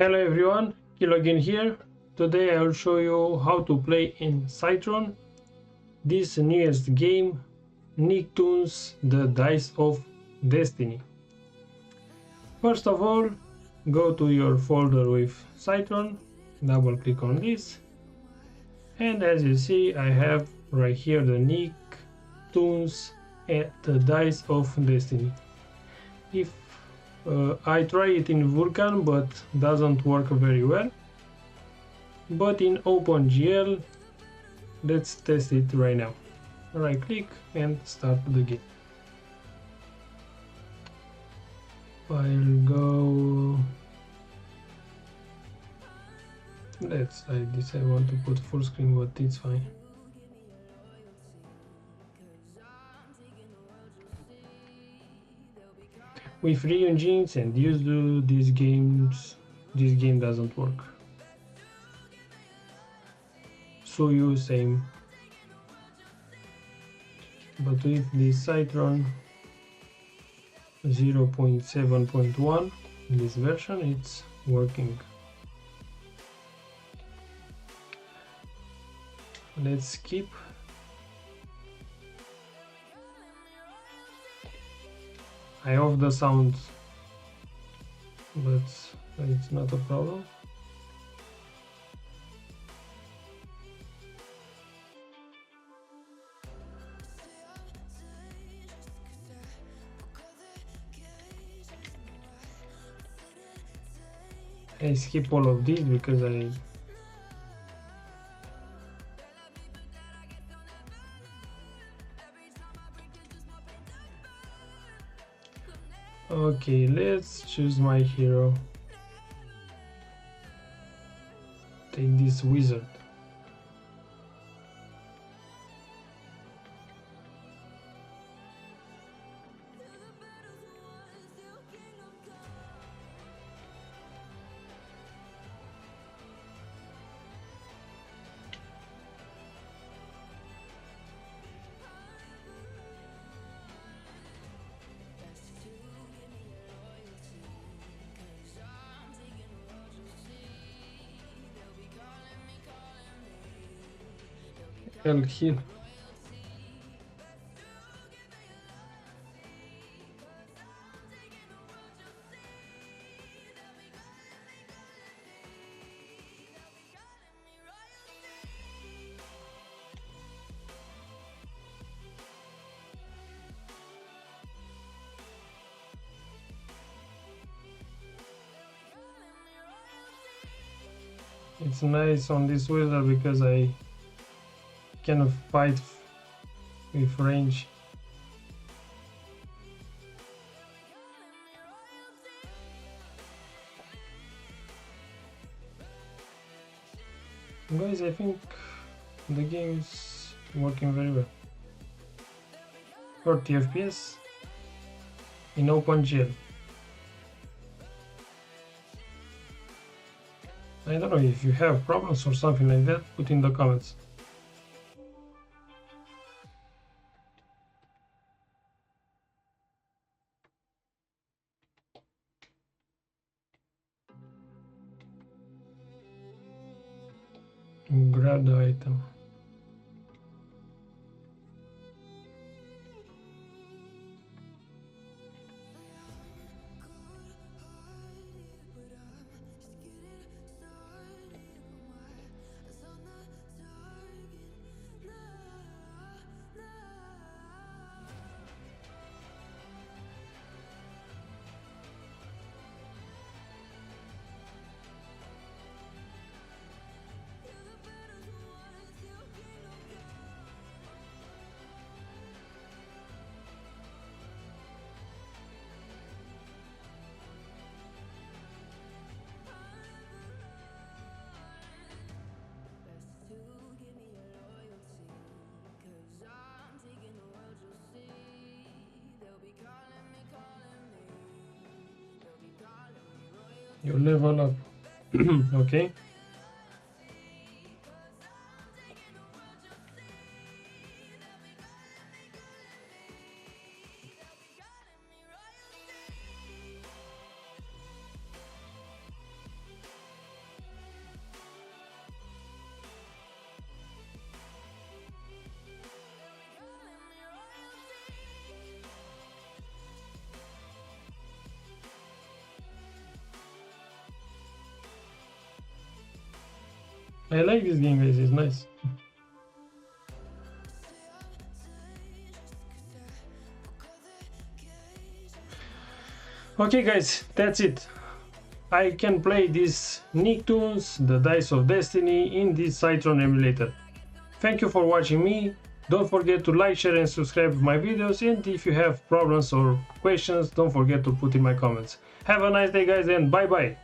Hello everyone, Kilo again here. Today I'll show you how to play in CITRON, this newest game, Nicktoons, the Dice of Destiny. First of all, go to your folder with CITRON, double click on this, and as you see I have right here the Nicktoons and the Dice of Destiny. If I try it in Vulkan but doesn't work very well. But in OpenGL, let's test it right now. Right click and start the game. I'll go. Let's like this. I want to put full screen, but it's fine. With free engines and used to these games, this game doesn't work. So you same. But with this CITRON 0.7.1, this version, it's working. Let's skip. I off the sound, but it's not a problem. I skip all of these because Okay, let's choose my hero. Take this wizard. I'll heal. It's nice on this wizard because I can fight with range. Guys, I think the game is working very well. 40 FPS in OpenGL. I don't know if you have problems or something like that, put in the comments. Grab the item. You level up. Okay. I like this game, guys, it's nice. Okay guys, that's it. I can play this Nicktoons, the Dice of Destiny, in this CITRON emulator. Thank you for watching me. Don't forget to like, share and subscribe to my videos, and if you have problems or questions, don't forget to put in my comments. Have a nice day guys, and bye bye.